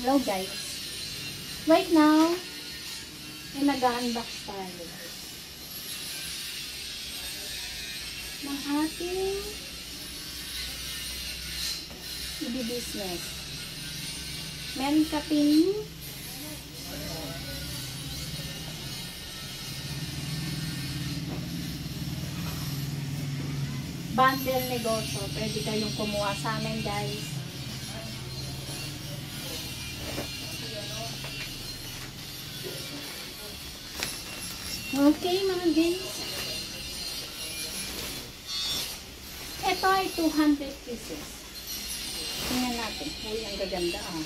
Hello guys. Right now, ay nag-unbox tayo ng ating i-business. Meron kaping bundle negosyo. Pwede kayong kumuha sa amin guys. Okay mga guys. Ito ay 200 pieces. Tingnan natin. Uy, ang gaganda ah.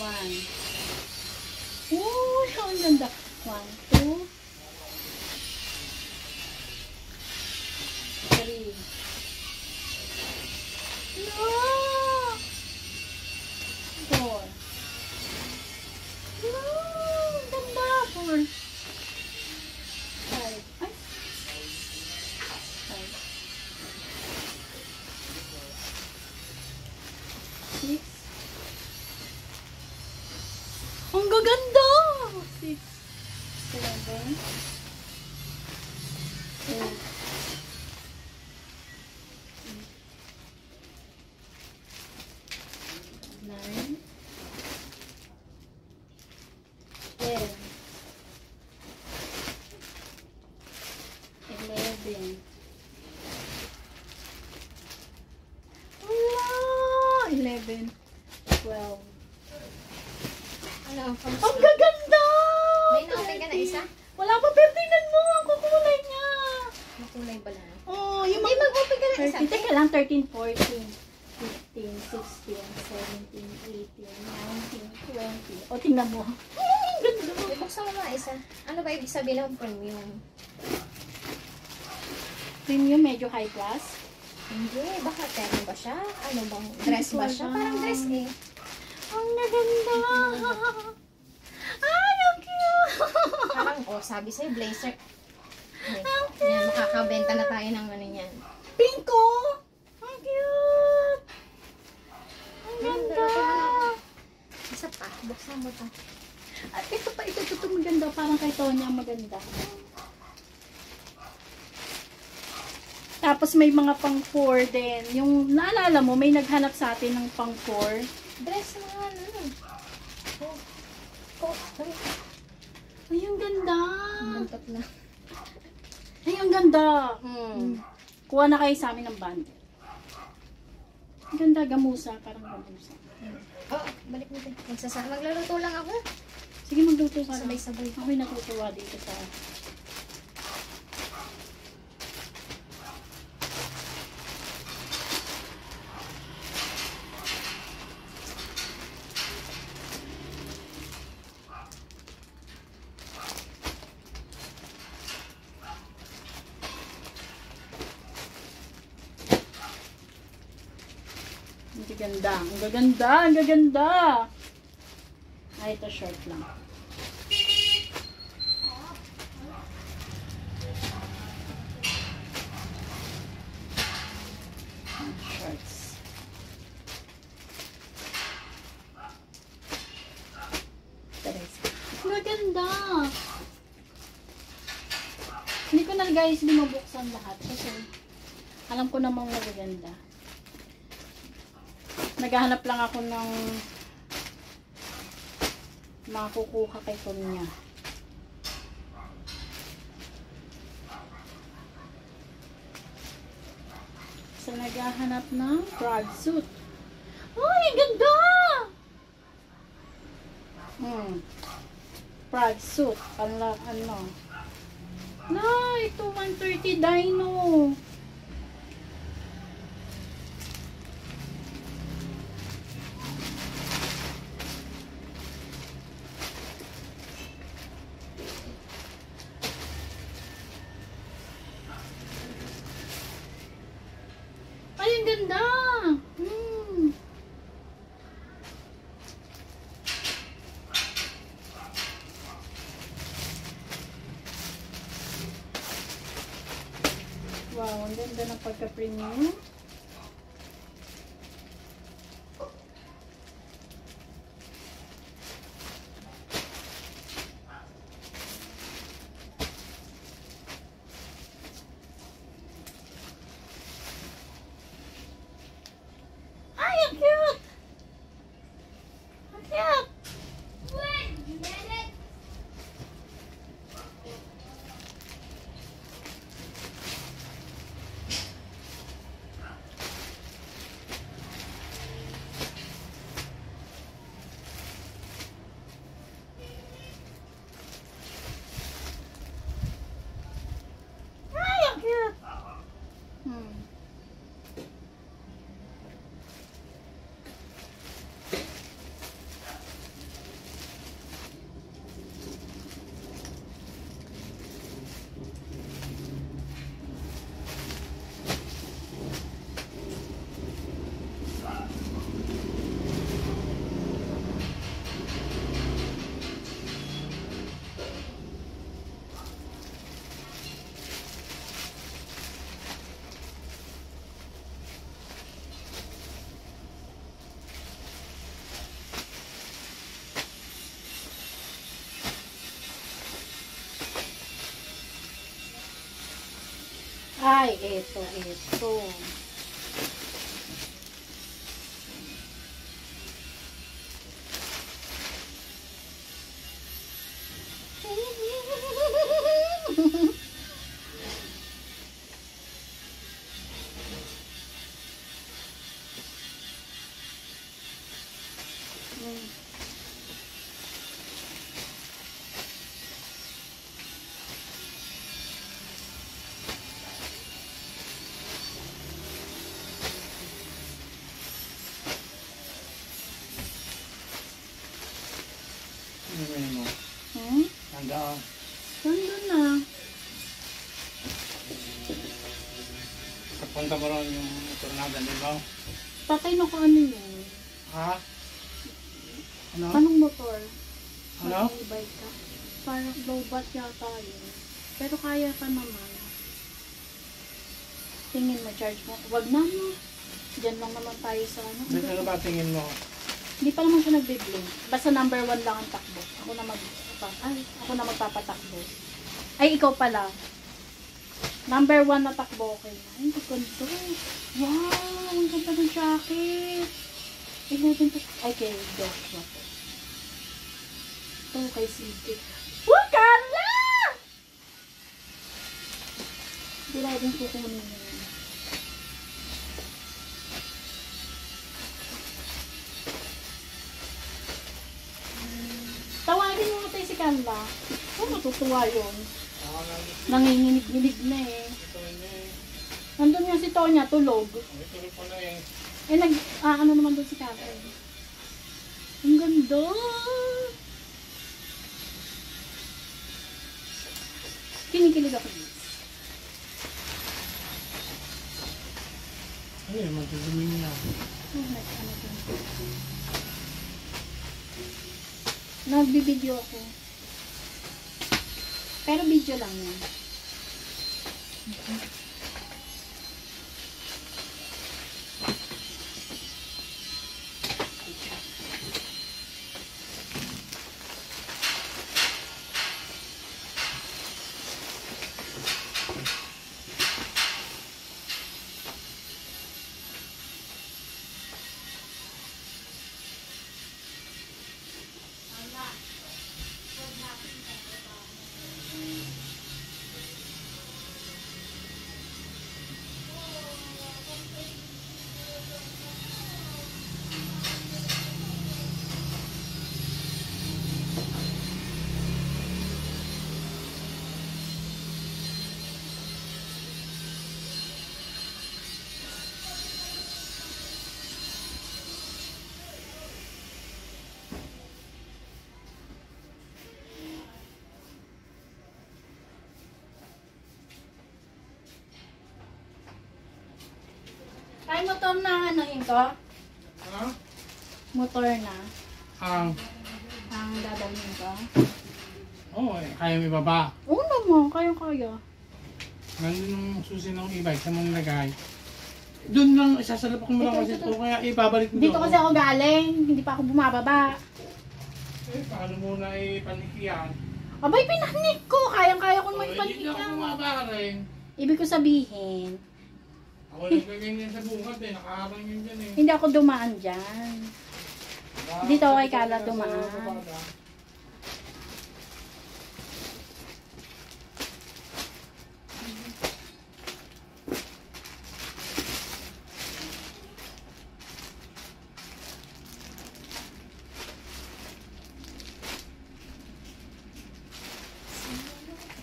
One. Uy, ang ganda. 1, 2, 3. No! 4. No! Ganda! 4. 5. Ay! 5. Six. Ang gaganda! 6, 7, 8, 9, 10, 11. Wow! 11, 12. Ano? Ang gaganda! May natin ka na isa? Wala pa, pero tingnan mo. Ang kukulay niya. Makulay ba lang? Oh, yung Hindi, mag-open ka ng isa. 13, teka lang, 13, 14, 15, 16, 17, 18, 19, 20. O, tingnan mo. Ang ganda. Buksan mo nga isa. Ano ba ibig sabihin ng premium? Premium, medyo high class. Hindi, baka ano ba siya? Ano bang dress ba siya? Parang dress eh. Ang gaganda. Ay, ang cute. Parang, oh, sabi sa'yo, blazer. Ay, Ang cute. yan, makakabenta na tayo ng ano niyan. Pinko. Ang cute. Ang ganda. Isa pa, buksan mo to. At ito pa, ito maganda. Parang kay Tonya maganda. Tapos may mga pang-4 din. Yung naalala mo, may naghanap sa atin ng pang-4. Dress na nga, ano. Oh, oh, sorry. Ay, ang ganda. Buntot na. Ay, ang ganda. Kuha na kayo sa amin ng bundle. Ang ganda, gamusa. Parang gamusa. Oh, balik mo tayo. Magluluto lang ako. Sige, magluto ka lang. Sabay-sabay. Ako'y natutuwa dito sa... Ang gaganda. Ang gaganda. Ang gaganda. Ay, ito short lang. guys, binubuksan lahat kasi alam ko namang magaganda. Naghahanap lang ako ng makukuha kay Tonya. So, naghahanap ng frog suit. Ay, ang ganda! Frog suit. Ano? Na, ito 130 dino. Ay, ang ganda! Wow, ang ganda ng pagka-premium. Ay, ang cute! Ang cute! Ay, ang cute! Ay, eto. Ano mo? Handa. Nandun na. Kapunta mo rin yung tornado, di ba? Patay na ko ano yun. Ha? Ano? Anong motor? Ano? Mag-e-bike ka. Parang low-bat yata yun. Pero kaya pa naman. Tingin mo, charge mo. Wag na mo. Diyan lang naman tayo sa ano. Dito na ba tingin mo? Hindi pa naman siya nagbe-blink. Basta number 1 lang ang takbo. Ako na magpapatakbo. Ay, ikaw pala. Number 1 na takbo, okay na. Ay, ang ganda. Wow, ang ganda ng jacket. 11 to... Ay, kay Joshua. Ito, kay Sige. Wah, Carla! Hindi na din kukunin yun. Tawagin mo tayo si Carla. Oh, matutuwa yun. Nanginginig-ginig na eh. Nandun nga si Tonya, tulog. Eh, ano naman doon si Carla. Ang ganda! Kinikilig ako dito. Ay, magdudumi niya. Nagbibideo ako. Pero video lang yan. Ay, motor na ano yun ko? Ha? Motor na. Ang, Ang dadalhin ko. oh, kaya may baba. Oo naman, kaya-kaya. Nandun yung susi ng e-bike sa mga nilagay. Doon lang, isasalap ko mo lang kasi ito, kaya ibabalik mo Dito kasi ako galing, hindi pa ako bumababa. Eh, paano muna ipanikiyan? Abay, pinanik ko. Kayang-kaya ko naman Hindi ako ipanikiyan. bumaba rin. Ibig ko sabihin, Ako nagkaganyan sa bukat eh, nakaharang yun dyan eh. hindi ako dumaan dyan. Dito kay Carla dumaan.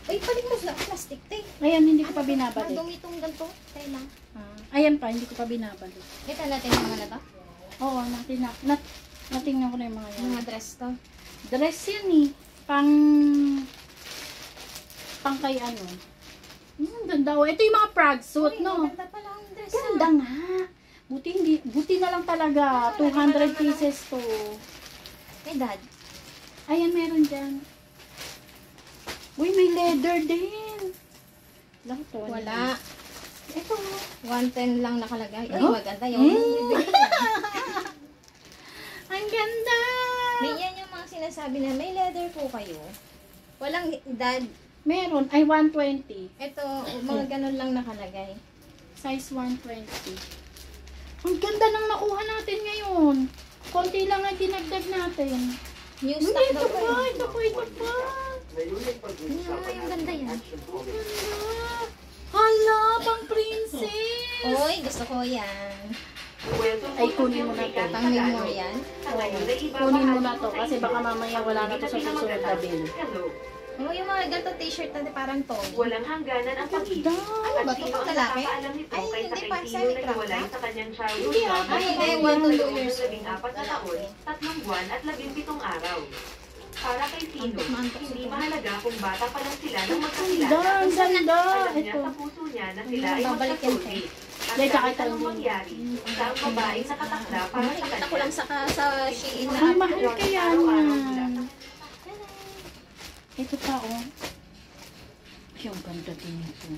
Uy, balik mo sa plastic, te. Ayan, hindi ko pa Ang binabalik. dumi itong ganito. Tayo lang. Ayan pa, hindi ko pa binabalik. Kita natin yung mga na to. Oo, natingnan ko na yung mga yan. Mga dress to. Dress yan eh. Pang kay ano. Ganda oh. Ito yung mga Prague suit, Uy, no? maganda pala ang dress. Ganda nga. Buti na lang talaga. 200 pieces to. Hey, dad. Ayan, meron dyan. Uy, may leather din. Lang to. Wala. Ito. 110 lang nakalagay. Uy, Oh? maganda yung Ang ganda. May yan yung mga sinasabi na may leather po kayo. Walang dad. Meron. Ay, 120. Ito, mga ganun lang nakalagay. Size 120. Ang ganda ng nakuha natin ngayon. Konti lang ang dinagdag natin. New Hindi, stock ito daw pa. po. Ito pa. Yung ganda yan. Ang ganda. Hala, pang princess. Uy, gusto ko yan. Ay, kunin mo na to. Pang memory yan. Kunin mo na to kasi baka mamaya wala na to sa susunod na bill. Oh, yung mga ganito t-shirt na parang to. Walang hangganan ang pag-ibig. Ganda. Ano ba At to? sino ang Lalaki? nakakaalam nito Ay, kaysa hindi kay pa. Tino na Semi-crop hiwalay ba? sa kanyang childhood Hindi, love ay, na ay, 1 to 2 noong years old. 14 na taon, 3 buwan at 17 araw. Para kay Tino, Antok-antok hindi sila. mahalaga kung bata pa lang sila nung Ganda. magkakilala. Ang ganda. Alam niya Ito. sa puso niya na sila ay Babalik yan, magkasulti. At Dahil kahit kakita anong din. mangyari, siya ang babaeng nakatakda para sa Nakikita ko kanya. lang sa Shein na Ay, mahal kaya Araw-araw mula yan. sa Ito pa, oh. Ay, ang ganda din ito.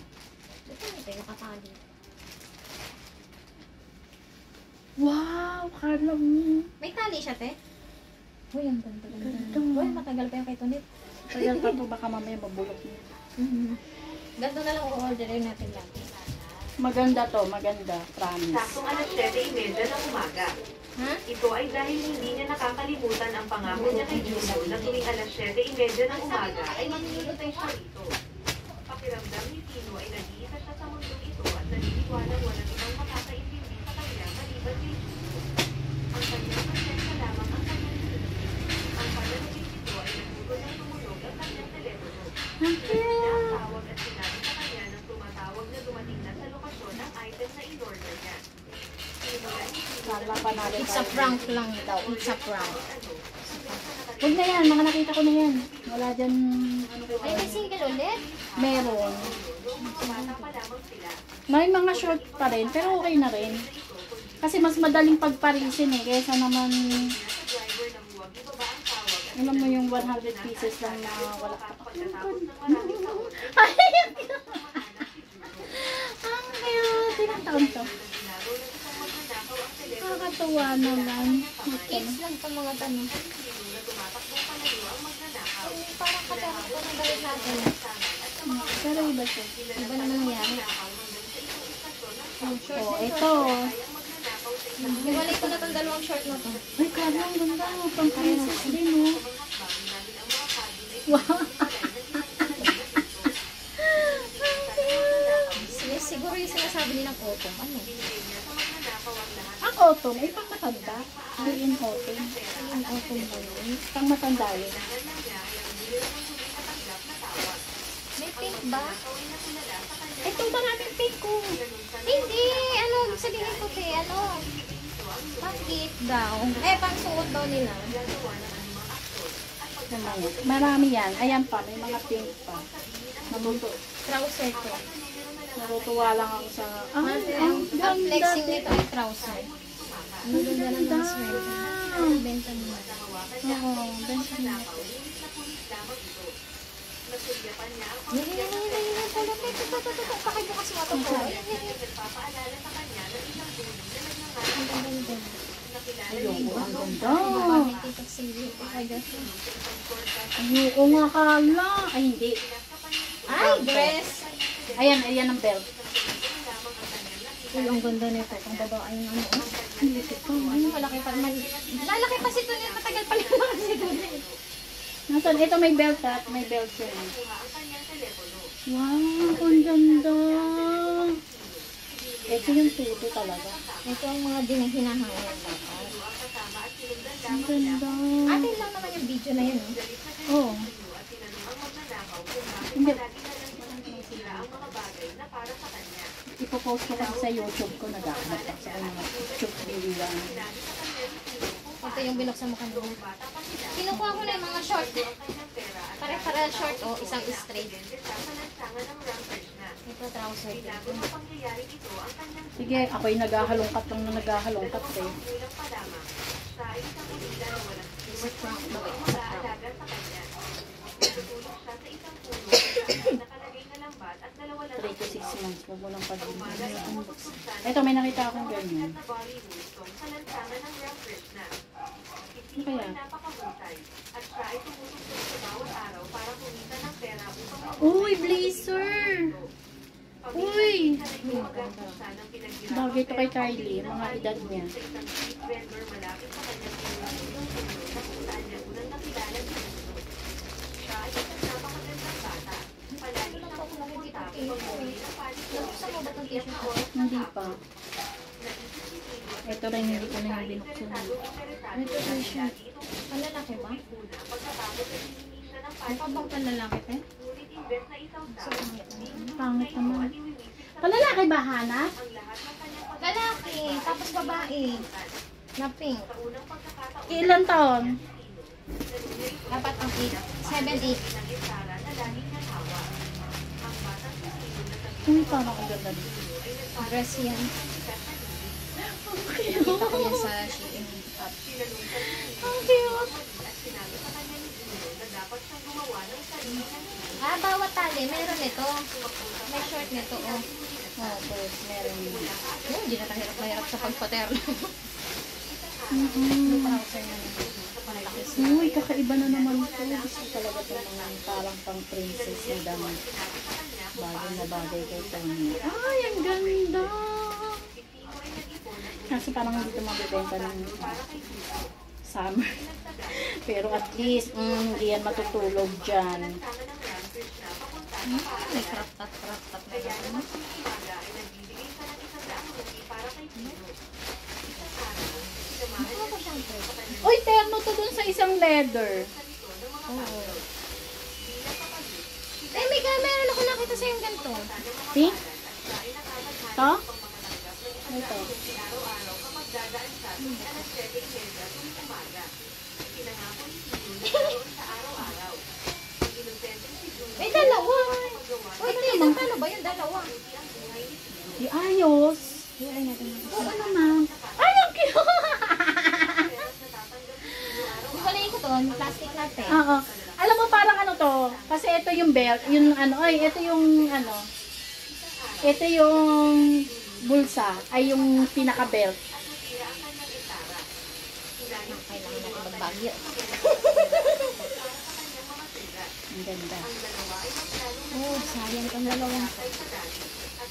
Ito yung katali. Wow, Carla. Mm. May tali siya, te? Uy, ang ganda. Ganda. Uy, matagal pa yung kay Tonit. Tagal pa to, baka mamaya mabulok niya. Ganito na lang o-orderin natin lang. Maganda to, maganda. Promise. saktong alas 7:30 ng umaga. Ha? Ito ay dahil hindi niya nakakalimutan ang pangako niya kay Juno na tuwing alas 7:30 ng umaga ay maghihintay siya rito. Pakiramdam ni Tino ay nag-iisa siya sa mundong ito at naniniwalang walang ibang makakaintindi sa kanya maliban kay Juno. Ang kanyang pasensya lamang ang kanyang hinihingi. Ang pananabik nito ay nagbuto ng tumunog ang kanyang telepono. Niya ang tawag at sinabi sa kanya ng tumatawag na dumating na sa lokasyon ng item na in-order niya. Sinimula ni Tino Carla, panalo It's a tayo. prank lang daw. It's a prank. Huwag na yan, mga nakita ko na yan. Wala dyan, ano ko. Ay, may single ulit? Meron. bata pa lamang sila. May mga short pa rin, pero okay na rin. Kasi mas madaling pagparisin eh, kaysa naman, Driver ng huwag ibaba ang tawag at alam mo yung 100 pieces lang na wala pa. pagkatapos ng maraming taon. Ay, ang cute! Ang cute! Tinataon to. Sinabi ng isang magnanakaw ang telepono Nakakatuwa naman. Kids lang itong mga tanong. na tumatakbong palayo ang magnanakaw. Ay, parang katakot ko ng galit natin. Pero iba siya. Iba naman nangyari. Oh, ito. Hiwalay ko na itong dalawang short na to. Ay, Carla, ang ganda. Pang princess din, oh. Wow. Siguro yung sinasabi nilang autumn. Ano? Ang autumn, ay pang matanda. Hindi in autumn. Yung autumn ba yun? Pang matanda yun. May pink ba? Ito, maraming pink ko. Hindi! Ano? Sabihin ko te, ano? Pang-gift daw. Eh, pang-suot daw nila. Marami yan. Ayan pa, may mga pink pa. Mabuto. Trouser ko. Natutuwa lang ako sa... Ang flexing nito ay trouser. Ang ganda ng mga swerte. Ang benta mo. Oo, benta na ako. Yan. Polo. Pakibukas mo ito po. Yan. Ang ganda. Ayoko, ang ganda. Ay, Ayoko nga kala. Ay, hindi. dress. Ayan ang belt. Uy, ang ganda nito. Ang babae ng ano. Ang lipit ko. Ay, malaki pa. Lalaki pa si Tony. Matagal pa lang si Tony. Nasaan? Ito may belt at may belt siya. Wow, ang ganda. Ito yung tuto talaga. Ito ang mga hinahangal. Ang ganda. Atin lang naman yung video na yun. Oh. Hindi. Ipopost ko kasi sa YouTube ko. Nag-ahanap ako sa mga YouTube video. Ito yung binuksan mo kanina. Kinukuha ko na yung mga short. Pare-pare short o isang straight. Ito trouser. Sige, ako'y naghahalongkat lang na naghahalongkat eh. Three to 6 months. Huwag mo lang pag-unbox. Ito, may nakita akong ganyan. Ano kaya? Uy, blazer! Uy! Bagay ito kay Kylie, mga edad niya. Nabuksan mo ba itong t-shirt ko? Hindi pa. Ito rin, hindi ko na yung binuksan. Ito t-shirt. Panlalaki ba? Mukha bang panlalaki te? Pangit naman. Palalaki ba, Hana? Lalaki, tapos babae. Na pink. Ilan taon? Dapat ang 7-8. Uy, parang ang ganda dito. Dress yan. Kita ko yan sa Shein app. Ang cute. Bawat tali. Meron ito. May short nito, oh. Oh, boys, meron yun. Hindi na tahirap-mahirap sa pagpaterno. Trouser na nito. Malaki siya. Uy, kakaiba na naman ito. Gusto talaga itong mga parang pang princess na damit. Bagay na bagay kay Tony. Ay, ang ganda! Kasi parang hindi ito mabibenta ng summer. Pero at least, hindi yan matutulog dyan. May crop top na yan. Ano ko siyang dress? Uy, terno to dun sa isang leather. Oo. Meron ako nakita sa yung ganito. See? Ito? Ito. May dalawa. Uy, paano ba yung dalawa? Di ayos. Oo naman. Ay, ang cute! Hindi ko na ko to. Plastic natin. Oo. Alam mo parang ano to, kasi ito yung belt, yung ano, ay ito yung ano, ito yung bulsa, ay yung pinaka-belt. Kailangan natin magbagyo. Ang ganda. Oh, sayang itong dalawang.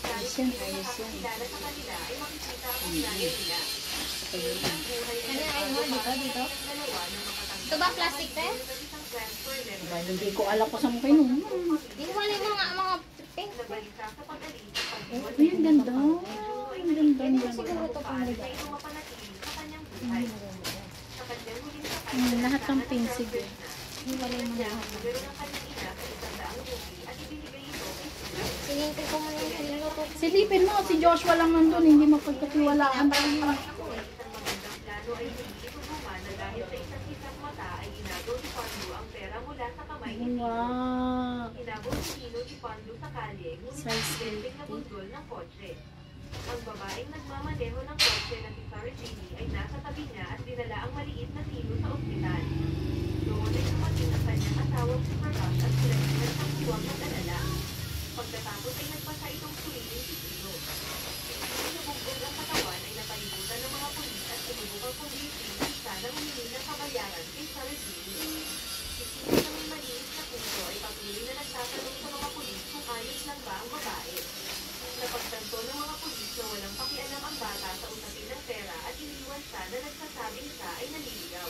Ayos yan, ayos yan. Ito yun. Ano yung mo? Dito? Ito ba plastic te? Diba, hindi ko alam kung saan mo kinuha. Yung wala yung mga pink. Uy, ang ganda. Ang ganda, ang ganda. Siguro ito pang regalo. Lahat ng pink, sige. Yung wala yung mga Sinintay ko muna yung niluto. Silipin mo, si Joshua lang nandun, hindi mapagkatiwalaan tayo. Wow. Size 8. sa bundol ng kotse. Ang babaeng nagmamaneho ng kotse na si Sarah Jeannie ay nasa tabi niya at dinala ang maliit na Tino sa ospital. Doon ay dumating ang kanyang asawang si Parash at sinabihan ang huwag mag-alala. Pagkatapos ay nagpasa itong suliin si Tino. Nabugbog ang katawan ay napalibutan ng mga pulis at sinubukang kumbitin ang sana humingi ng kabayaran kay Sarah Jeannie. Isipin na may maliit na puso ay patuloy na nagtatanong sa mga pulis kung ayos lang ba ang babae. Napagtanto ng mga pulis na walang pakialam ang bata sa usapin ng pera at iniwan siya na nagsasabing siya ay naliligaw.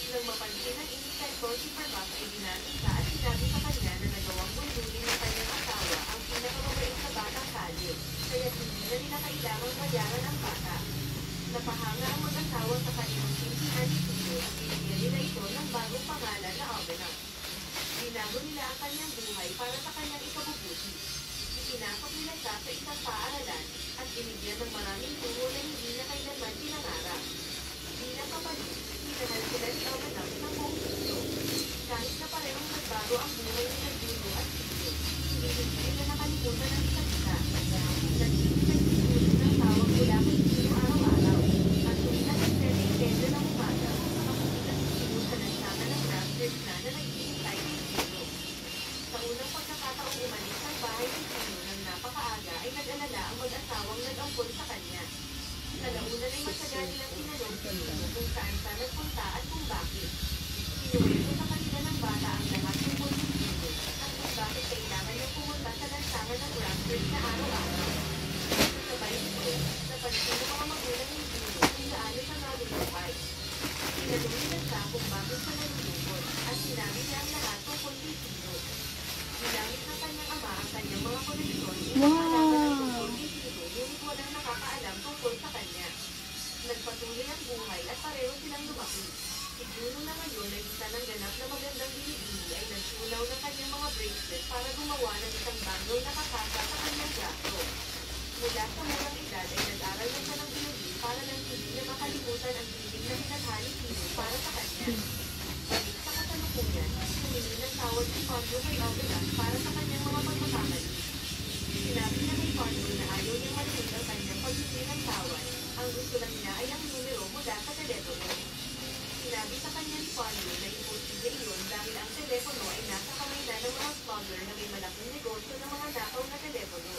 Nang mapansin ng inspektor si Parmas ay binati siya at sinabi sa kanya na nagawang bundulin ng kanyang asawa ang pinakamabait sa batang kalye, kaya hindi na nila kailangang bayaran ang bata. Napahanga ang mag-asawa sa kanilang simpihan ni Tino at binigyan nila ito ng bagong pangalan na Albanang. Binago nila ang kanyang buhay para sa kanyang ikabubuti. Pinasok nila siya sa isang paaralan at binigyan ng maraming turo na hindi na kailanman pinangarap. Bilang kapalit, minahal sila ni Albanang ng buong mundo. Kahit na parehong nagbago ang buhay nila Juno at Tino, hindi nila nakalimutan ang isa't isa. Nagsisigil ng tawag mula kay Tino araw-araw at tuwing nag-7:30 ng umaga, makikita si Tino sa lansangan ng Raptors na naghihintay kay Tino. Sa unang pagkakataong umalis ng bahay ni Tino ng napakaaga ay nag-alala ang mag-asawang nag-ampon sa kanya. Sa launan ay matyaga nilang tinanong si Tino kung saan siya nagpunta at kung bakit. Sinuwento sa kanila ng bata ang lahat tungkol si Tino at kung bakit kailangan niya pumunta sa lansangan ng Raptors na araw-araw. Sabay nito, napansin ng mga magulang ni Tino kung gaano siya nalulupay. Tinanong nila siya kung bakit siya nalulupot at sinabi niya ang lahat tungkol kay Tino. Ginamit ng kanyang ama ang kanyang mga koneksyon upang malaman ang tungkol kay Tino, ngunit walang nakakaalam tungkol sa kanya. Nagpatuloy ang buhay at pareho silang lumaki. Si Juno na ngayon ay isa ng ganap na magandang binibini ay nagsunaw ng kanyang mga bracelet para gumawa ng isang banggol na kakasa sa kanyang braso. Mula sa murang edad ay nag-aral na siya ng biology para nang hindi na makalimutan ang hilig na minahali Tino para sa kanya. Balik sa kasalukuyan, humingi ng tawad si Pandro kay Albanang para sa kanyang mga pagkakamali. Sinabi niya kay Pandro na ayaw niyang malimit ang kanyang paghihingi ng tawad. Ang gusto lang niya ay ang numero mula sa telepono. Sinabi sa kanya ni Pandro na imposible iyon dahil ang telepono ay nasa kamay na ng mga smuggler na may malaking negosyo ng mga nakaw na telepono.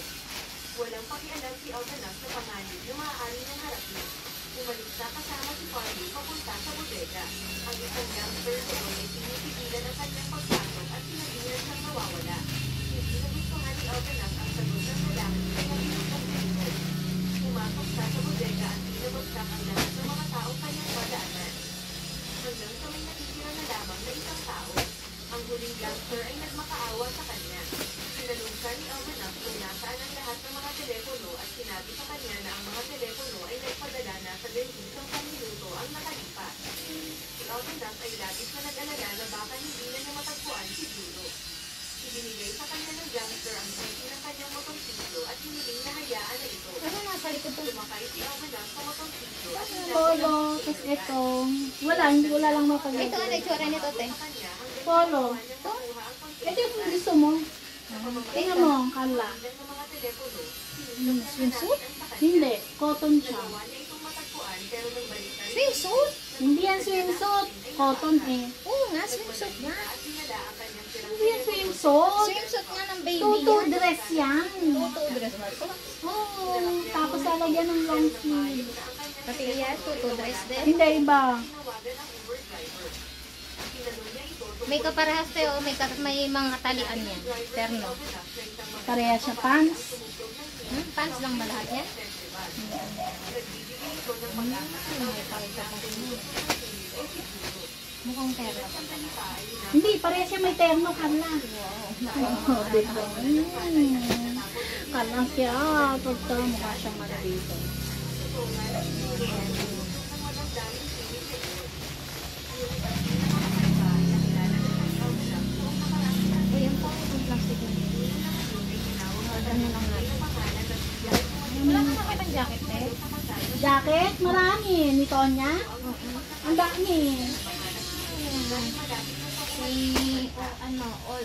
Walang pakialam si Albanang sa panganib na maaari niyang harapin. Umalis na kasama si Pandro papunta sa bodega. Ang isang gangster doon ay pinipigilan ang kanyang pagpasok at sinabihan siyang nawawala. Hindi nagustuhan ni Albanang ang sagot ng lalaki kaya pinutang nito. Pumasok siya sa bodega at pinabagsak ang lahat ng mga taong kanyang madaanan. Hanggang sa may natitira na lamang na isang tao. Ang huling gangster ay nagmakaawa sa kanya. Tinanong siya ni Albanang kung nasaan ang lahat ng mga telepono at sinabi sa kanya na ang mga telepono ay nagpadala na sa 21 minuto ang nakalipas. Si Albanang ay labis na nag-alala na baka hindi na niya matagpuan si Juno. Ibinigay sa kanya ng gangster ang safety ng kanyang motorsiklo at hiniling na hayaan na ito. Ano nasa likod to? Sumakay si Albanang sa motorsiklo at Polo, tapos ito. Wala lang mapagod. Ito, ano itsura nito, te? sa kanya hanggang Polo. ito? Nakuha ang konti Ito yung gusto mo. Tingnan mo, Carla. ng mga telepono. Swimsuit? Hindi, cotton siya. Nagawa niya itong matagpuan pero nang balik na rin Swimsuit? Hindi yan swimsuit. Cotton eh. Oo nga, swimsuit nga. at dinala ang kanyang tirang Hindi yan swimsuit. Swimsuit nga ng baby Tutu yan. dress yan. Tutu dress mo. Oo. Tapos lalagyan ng long sleeve. Pati yan, tutu dress din. Hindi, iba. tinawagan ng Uber driver. Tinanong niya ito tungkol May kaparehas tayo, may mga talian yan. Terno. Pareha siya pants. Pants lang ba lahat yan? Mukhang terno. Hindi, pareha siya may terno, Carla. Oo, diba? Carla siya. Pagka mukha siyang ano dito. O yan po, yung plastic na yun. Ano lang natin. Wala ka nakitang jacket, eh? Jacket, marami. Ni Tonya. Ang dami. ano, all,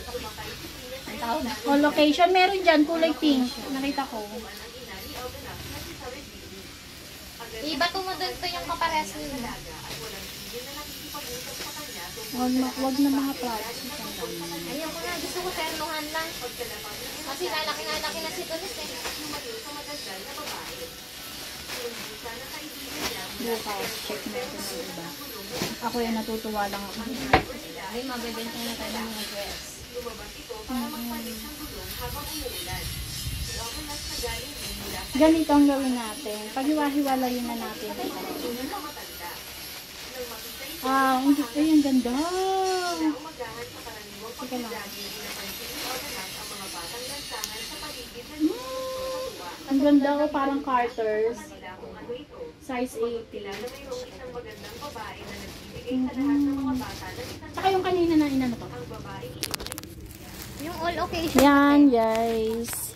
ang tawag na. O, location. Meron dyan, kulay pink. Nakita ko. Ibato mo doon to yung kapares nila. Wag na mga projects. Ayaw ko na, gusto ko ternuhan lang. Kasi lalaki-lalaki na si Tulis eh. Bukas, check natin ang iba. Ako yung natutuwa lang ako. Ay, mabibenta na tayo ng mga dress. Ganito ang gawin natin. Paghiwa-hiwalayin na natin. Hindi ko yung ganda. Sige lang. Ang ganda ko, parang Carter's. Size 80. Saka yung kanina na inano to. Yung all occasion. Yan, guys.